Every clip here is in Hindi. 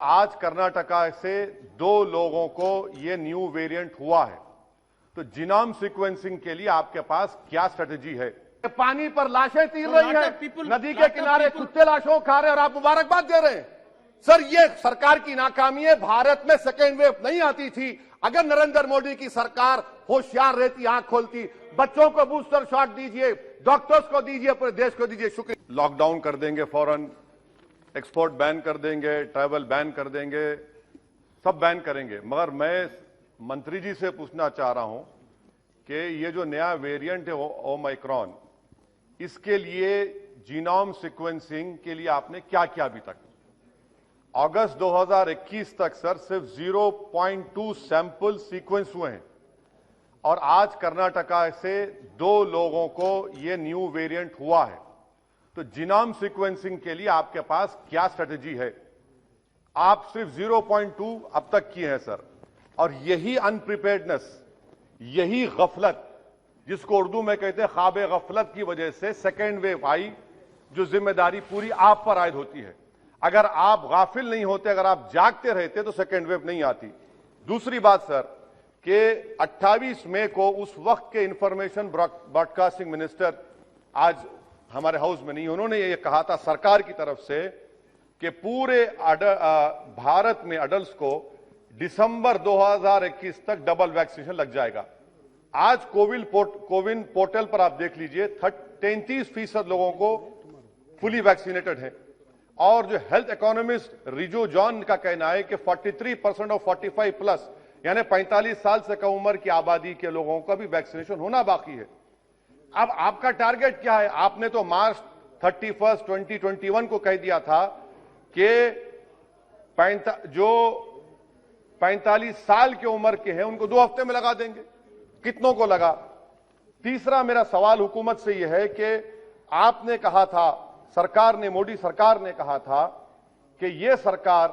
आज कर्नाटका से 2 लोगों को ये न्यू वेरिएंट हुआ है, तो जीनोम सीक्वेंसिंग के लिए आपके पास क्या स्ट्रेटेजी है? पानी पर लाशें तीर रही है, नदी के किनारे कुत्ते लाशों खा रहे हैं और आप मुबारकबाद दे रहे हैं। सर, ये सरकार की नाकामी है। भारत में सेकेंड वेव नहीं आती थी। अगर नरेंद्र मोदी की सरकार होशियार रहती, आंख खोलती, बच्चों को बूस्टर शॉट दीजिए, डॉक्टर्स को दीजिए, पूरे देश को दीजिए। शुक्रिया। लॉकडाउन कर देंगे फौरन, एक्सपोर्ट बैन कर देंगे, ट्रैवल बैन कर देंगे, सब बैन करेंगे। मगर मैं मंत्री जी से पूछना चाह रहा हूं कि ये जो नया वेरिएंट है ओमाइक्रॉन, इसके लिए जीनोम सीक्वेंसिंग के लिए आपने क्या किया अभी तक? अगस्त 2021 तक सर सिर्फ 0.2 सैंपल सीक्वेंस हुए हैं और आज कर्नाटका से 2 लोगों को ये न्यू वेरिएंट हुआ है, तो जीनोम सीक्वेंसिंग के लिए आपके पास क्या स्ट्रेटेजी है? आप सिर्फ 0.2 अब तक किए हैं सर, और यही अनप्रिपेयर्डनेस, यही गफलत, जिसको उर्दू में कहते हैं ख्वाब गफलत, की वजह से सेकेंड वेव आई, जो जिम्मेदारी पूरी आप पर आयद होती है। अगर आप गाफिल नहीं होते, अगर आप जागते रहते, तो सेकेंड वेव नहीं आती। दूसरी बात सर, कि 28 मई को उस वक्त के इंफॉर्मेशन ब्रॉडकास्टिंग मिनिस्टर आज हमारे हाउस में नहीं, उन्होंने ये कहा था सरकार की तरफ से कि पूरे भारत में अडल्ट को दिसंबर 2021 तक डबल वैक्सीनेशन लग जाएगा। आज कोविन पोर्टल पर आप देख लीजिए, 33% लोगों को फुली वैक्सीनेटेड है, और जो हेल्थ इकोनॉमिस्ट रिजो जॉन का कहना है कि 43% और 45 प्लस, यानी 45 साल से कम उम्र की आबादी के लोगों का भी वैक्सीनेशन होना बाकी है। अब आपका टारगेट क्या है? आपने तो मार्च 31, 2021 को कह दिया था कि जो 45 साल की उम्र के हैं उनको 2 हफ्ते में लगा देंगे। कितनों को लगा? तीसरा मेरा सवाल हुकूमत से यह है कि आपने कहा था, सरकार ने, मोदी सरकार ने कहा था कि यह सरकार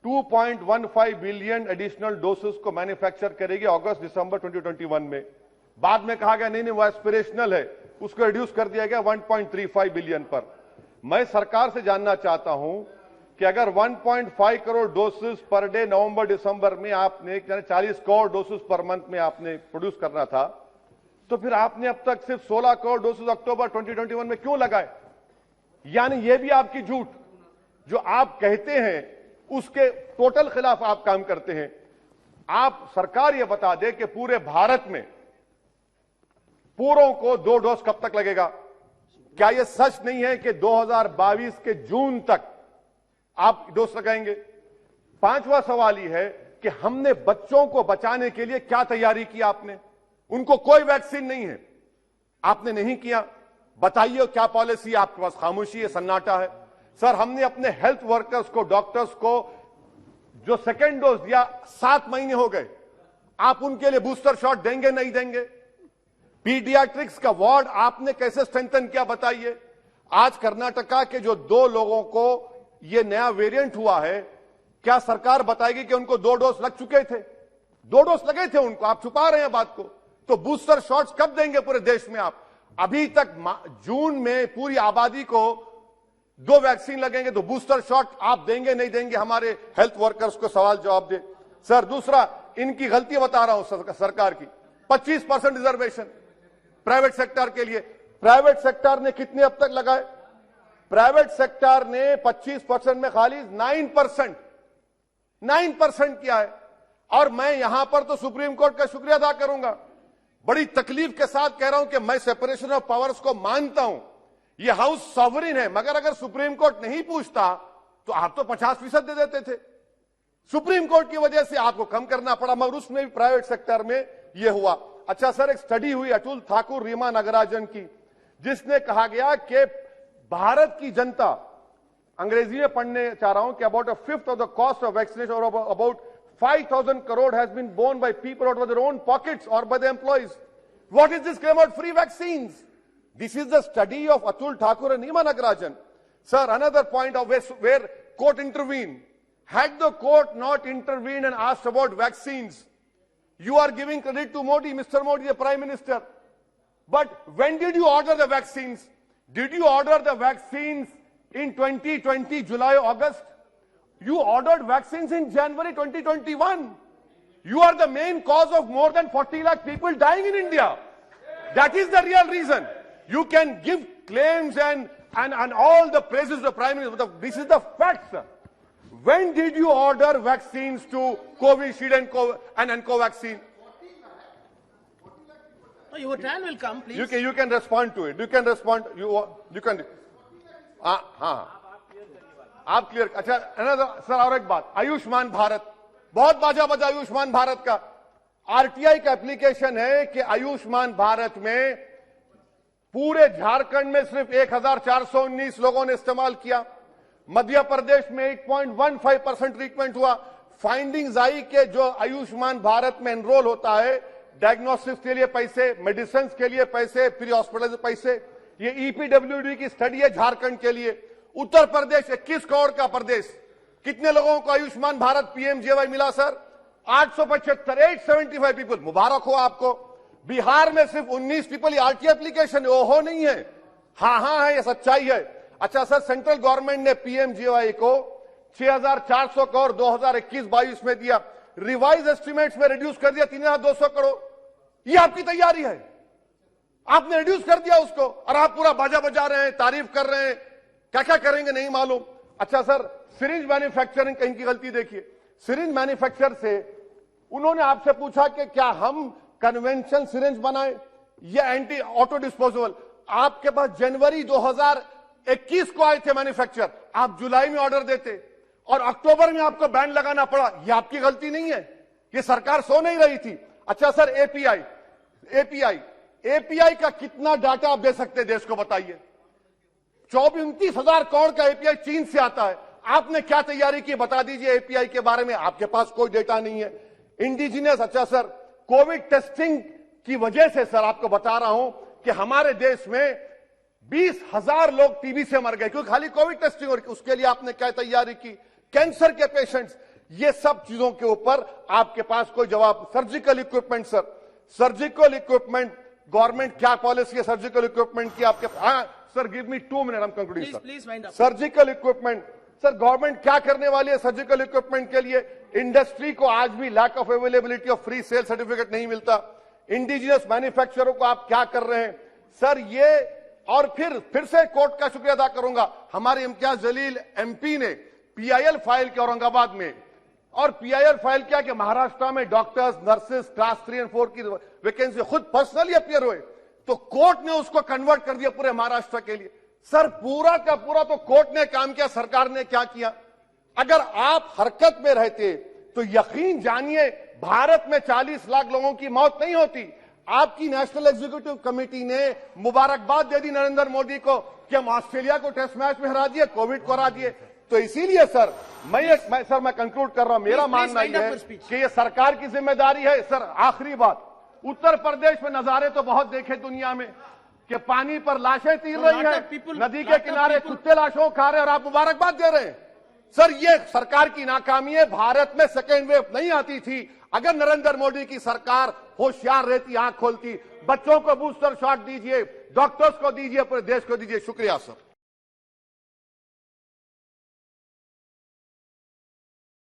2.15 बिलियन एडिशनल डोसेस को मैन्युफैक्चर करेगी अगस्त दिसंबर 2021 में। बाद में कहा गया नहीं, वो एस्पिरेशनल है, उसको रिड्यूस कर दिया गया 1.35 बिलियन पर। मैं सरकार से जानना चाहता हूं कि अगर 1.5 करोड़ डोसेस पर डे नवंबर दिसंबर में आपने 40 करोड़ डोसेस पर मंथ में आपने प्रोड्यूस करना था, तो फिर आपने अब तक सिर्फ 16 करोड़ डोसेस अक्टूबर 2021 में क्यों लगाए? यानी यह भी आपकी झूठ, जो आप कहते हैं उसके टोटल खिलाफ आप काम करते हैं। आप सरकार यह बता दे कि पूरे भारत में पूरों को 2 डोज कब तक लगेगा? क्या यह सच नहीं है कि 2022 के जून तक आप डोज लगाएंगे? 5वां सवाल यह है कि हमने बच्चों को बचाने के लिए क्या तैयारी की आपने? उनको कोई वैक्सीन नहीं है, आपने नहीं किया। बताइए क्या पॉलिसी? आपके पास खामोशी है, सन्नाटा है। सर, हमने अपने हेल्थ वर्कर्स को, डॉक्टर्स को जो सेकेंड डोज दिया, 7 महीने हो गए, आप उनके लिए बूस्टर शॉट देंगे नहीं देंगे? पीडियाट्रिक्स का वार्ड आपने कैसे स्ट्रेंथन किया, बताइए। आज कर्नाटका के जो 2 लोगों को यह नया वेरिएंट हुआ है, क्या सरकार बताएगी कि उनको 2 डोज लग चुके थे? 2 डोज लगे थे उनको, आप छुपा रहे हैं बात को। तो बूस्टर शॉट्स कब देंगे पूरे देश में आप? अभी तक जून में पूरी आबादी को 2 वैक्सीन लगेंगे, तो बूस्टर शॉट आप देंगे नहीं देंगे? हमारे हेल्थ वर्कर्स को सवाल जवाब दे। सर, दूसरा, इनकी गलती बता रहा हूं सरकार की, 25% रिजर्वेशन प्राइवेट सेक्टर के लिए। प्राइवेट सेक्टर ने कितने अब तक लगाए? प्राइवेट सेक्टर ने 25% में खाली 9% किया है। और मैं यहां पर तो सुप्रीम कोर्ट का शुक्रिया अदा करूंगा, बड़ी तकलीफ के साथ कह रहा हूं कि मैं सेपरेशन ऑफ पावर्स को मानता हूं, यह हाउस सॉवरिन है, मगर अगर सुप्रीम कोर्ट नहीं पूछता तो आप तो 50% दे देते थे। सुप्रीम कोर्ट की वजह से आपको कम करना पड़ा, मगर उसमें भी प्राइवेट सेक्टर में यह हुआ। अच्छा सर, एक स्टडी हुई अतुल ठाकुर, रीमा नागराजन की, जिसने कहा गया कि भारत की जनता, अंग्रेजी में पढ़ने चाह रहा हूं, कि about 1/5 of the cost of vaccination और about 5,000 crore has been borne by people out of their own pockets or by the employees. What is this claim about free vaccines? This is the study of Atul Thakur and Nima Nagarajan. Sir, another point of where court intervened. Had the court not intervened and asked about vaccines, you are giving credit to Modi, Mr. Modi, the Prime Minister. But when did you order the vaccines? Did you order the vaccines in 2020, July, August? You ordered vaccines in January 2021. You are the main cause of more than 40 lakh people dying in India. That is the real reason. You can give claims and all the praises of the Prime Minister, but this is the fact, sir. When did you order vaccines to Covishield and Covaxin? Your turn will come, please. You can respond to it. You can respond. You can. हाँ आप क्लियर. अच्छा अनदर सर, और एक बात, आयुष्मान भारत, बहुत बाजा बजा आयुष्मान भारत का. आरटीआई का एप्लीकेशन है कि आयुष्मान भारत में पूरे झारखंड में सिर्फ 1419 लोगों ने इस्तेमाल किया. मध्य प्रदेश में 8.15% ट्रीटमेंट हुआ. फाइंडिंग्स आई कि जो आयुष्मान भारत में एनरोल होता है, डायग्नोस्टिक्स के लिए पैसे, मेडिसिन के लिए पैसे, प्री हॉस्पिटल पैसे. ये ईपीडब्ल्यूडी की स्टडी है झारखंड के लिए. उत्तर प्रदेश 21 करोड़ का प्रदेश, कितने लोगों को आयुष्मान भारत पीएमजेवाई मिला सर? 875 पीपल. मुबारक हो आपको. बिहार में सिर्फ 19 पीपल. ये आरटीआई एप्लीकेशन ओहो नहीं है, हाँ है, ये सच्चाई है. अच्छा सर, सेंट्रल गवर्नमेंट ने पीएमजेवाई को 6400 करोड़ 2021-22 में दिया. रिवाइज एस्टिमेट्स में रिड्यूस कर दिया 3200 करोड़. ये आपकी तैयारी है. आपने रिड्यूस कर दिया उसको और आप पूरा बाजा बजा रहे हैं, तारीफ कर रहे हैं. क्या क्या करेंगे नहीं मालूम. अच्छा सर, सिरिंज मैन्युफैक्चरिंग कहीं की गलती देखिए. सिरिंज मैन्युफैक्चर से उन्होंने आपसे पूछा कि क्या हम कन्वेंशनल सिरिंज बनाए या एंटी ऑटो डिस्पोजेबल. आपके पास जनवरी 2021 को आए थे मैन्युफैक्चर, आप जुलाई में ऑर्डर देते और अक्टूबर में आपको बैन लगाना पड़ा. यह आपकी गलती नहीं है, यह सरकार सो नहीं रही थी. अच्छा सर, एपीआई का कितना डाटा आप दे सकते हैं देश को, बताइए. 29,000 करोड़ का एपीआई चीन से आता है. आपने क्या तैयारी की, बता दीजिए एपीआई के बारे में. आपके पास कोई डेटा नहीं है. इंडिजिनियस. अच्छा सर, कोविड टेस्टिंग की वजह से सर आपको बता रहा हूं कि हमारे देश में 20,000 लोग टीबी से मर गए क्योंकि खाली कोविड टेस्टिंग. और उसके लिए आपने क्या तैयारी की? कैंसर के पेशेंट्स, ये सब चीजों के ऊपर आपके पास कोई जवाब. Surgical equipment sir, surgical equipment, government क्या पॉलिसी है सर्जिकल इक्विपमेंट की आपके? हाँ सर, गिव मी 2 मिनट, हम concluding sir. Surgical equipment sir, government क्या करने वाली है सर्जिकल इक्विपमेंट के लिए? इंडस्ट्री को आज भी lack of availability of free sale certificate नहीं मिलता. इंडिजिनियस मैन्युफैक्चररों को आप क्या कर रहे हैं सर? ये और फिर से कोर्ट का शुक्रिया अदा करूंगा. हमारे इम्तियाज जलील एमपी ने पीआईएल फाइल किया औरंगाबाद में, और पीआईएल फाइल किया कि महाराष्ट्र में डॉक्टर्स, नर्सेस क्लास 3 और 4 की वैकेंसी खुद पर्सनली अपियर हुए, तो कोर्ट ने उसको कन्वर्ट कर दिया पूरे महाराष्ट्र के लिए. सर पूरा का पूरा तो कोर्ट ने काम किया, सरकार ने क्या किया? अगर आप हरकत में रहते तो यकीन जानिए भारत में 40 लाख लोगों की मौत नहीं होती. आपकी नेशनल एग्जीक्यूटिव कमेटी ने मुबारकबाद दे दी नरेंद्र मोदी को कि हम ऑस्ट्रेलिया को टेस्ट मैच में हरा दिए, कोविड को हरा दिए. तो इसीलिए सर मैं कंक्लूड कर रहा हूं. मेरा मानना यह है कि ये सरकार की जिम्मेदारी है. सर आखिरी बात, उत्तर प्रदेश में नजारे तो बहुत देखे दुनिया में कि पानी पर लाशें तीर रही है, नदी के किनारे कुत्ते लाशों खा रहे हैं और आप मुबारकबाद दे रहे हैं. सर ये सरकार की नाकामी है. भारत में सेकेंड वेव नहीं आती थी. अगर नरेंद्र मोदी की सरकार होशियार रहती, आंख खोलती, बच्चों को बूस्टर शॉट दीजिए, डॉक्टर्स को दीजिए, पूरे देश को दीजिए. शुक्रिया सर.